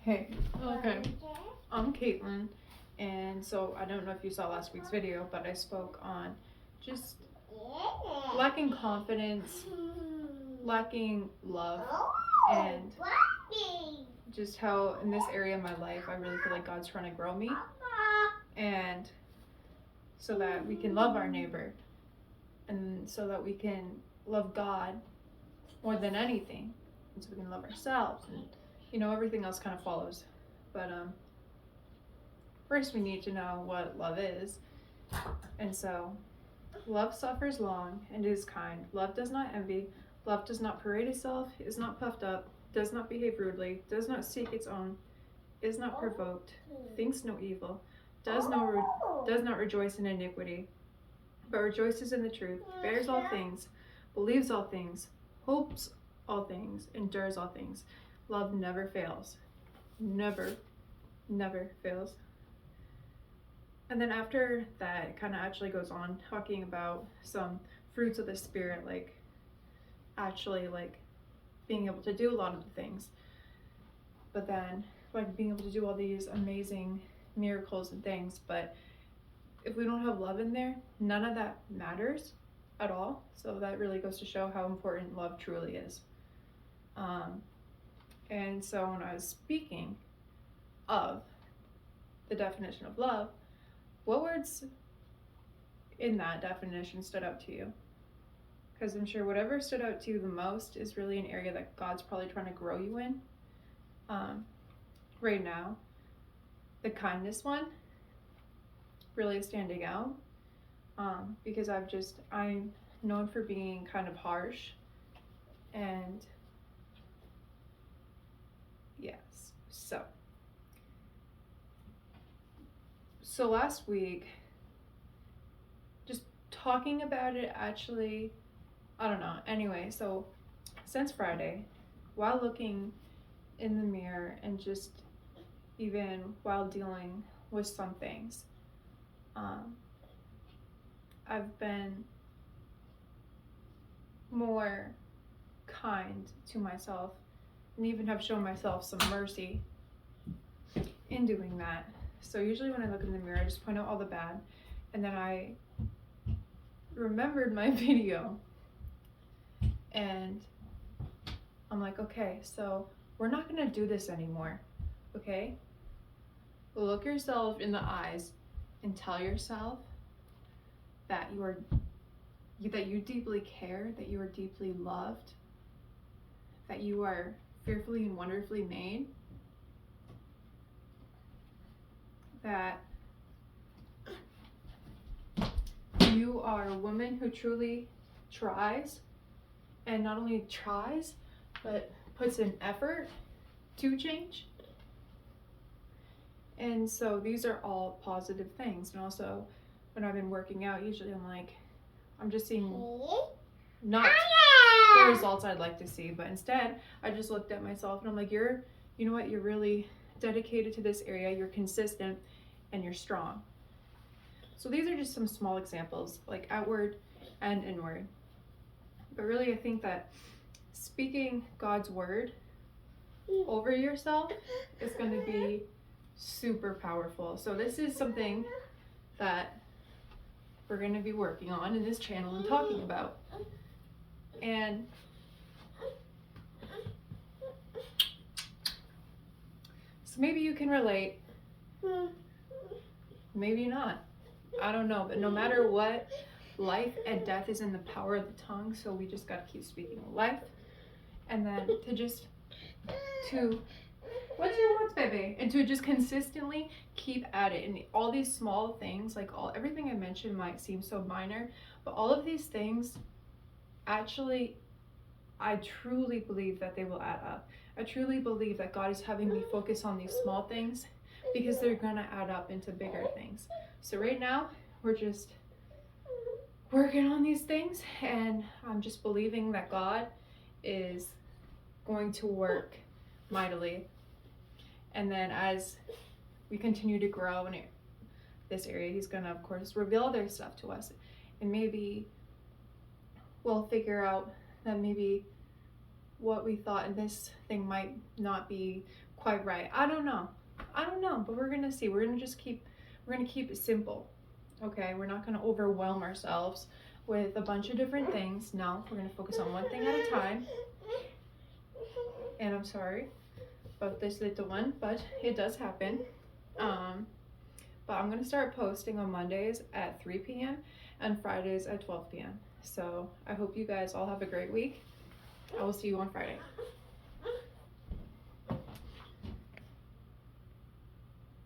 Hey, okay. I'm Caitlin, and so I don't know if you saw last week's video, but I spoke on just lacking confidence, lacking love, and just how in this area of my life I really feel like God's trying to grow me, and so that we can love our neighbor, and so that we can love God more than anything, and so we can love ourselves, and everything else kind of follows. But first we need to know what love is. And so, love suffers long and is kind. Love does not envy. Love does not parade itself, is not puffed up, does not behave rudely, does not seek its own, is not provoked, thinks no evil, does not rejoice in iniquity, but rejoices in the truth, bears all things, believes all things, hopes all things, endures all things. Love never fails. Never, never fails. And then after that, it kind of actually goes on talking about some fruits of the Spirit, like actually like being able to do a lot of the things. But then like being able to do all these amazing miracles and things. But if we don't have love in there, none of that matters at all. So that really goes to show how important love truly is. And so when I was speaking of the definition of love, what words in that definition stood out to you? Because I'm sure whatever stood out to you the most is really an area that God's probably trying to grow you in. Right now, the kindness one really is standing out, because I'm known for being kind of harsh, and yes, so last week, just talking about it actually, I don't know. Anyway, so since Friday, while looking in the mirror and just even while dealing with some things, I've been more kind to myself and even have shown myself some mercy in doing that. So usually when I look in the mirror, I just point out all the bad, and then I remembered my video, and I'm like, okay, so we're not gonna do this anymore, okay? Look yourself in the eyes and tell yourself that you deeply care, that you are deeply loved, that you are fearfully and wonderfully made, that you are a woman who truly tries, and not only tries, but puts in effort to change. And so these are all positive things. And also, when I've been working out, usually I'm just seeing not the results I'd like to see, but instead, I just looked at myself and I'm like, you know what, you're really dedicated to this area, you're consistent, and you're strong. So these are just some small examples, like outward and inward. But really, I think that speaking God's word over yourself is going to be super powerful. So this is something that we're going to be working on in this channel and talking about. And so maybe you can relate, maybe not. I don't know, but no matter what, life and death is in the power of the tongue, so we just gotta keep speaking life. And then what's your words, baby? And to just consistently keep at it. And all these small things, like everything I mentioned might seem so minor, but all of these things, actually, I truly believe that they will add up. I truly believe that God is having me focus on these small things because they're gonna add up into bigger things. So right now, we're just working on these things, and I'm just believing that God is going to work mightily. And then as we continue to grow in this area, he's gonna, of course, reveal other stuff to us. And maybe we'll figure out that maybe what we thought in this thing might not be quite right. I don't know, but we're gonna see. We're gonna keep it simple. Okay, we're not gonna overwhelm ourselves with a bunch of different things. No, we're gonna focus on one thing at a time. And I'm sorry about this little one, but it does happen. But I'm gonna start posting on Mondays at 3 p.m. and Fridays at 12 p.m. So I hope you guys all have a great week. I will see you on Friday.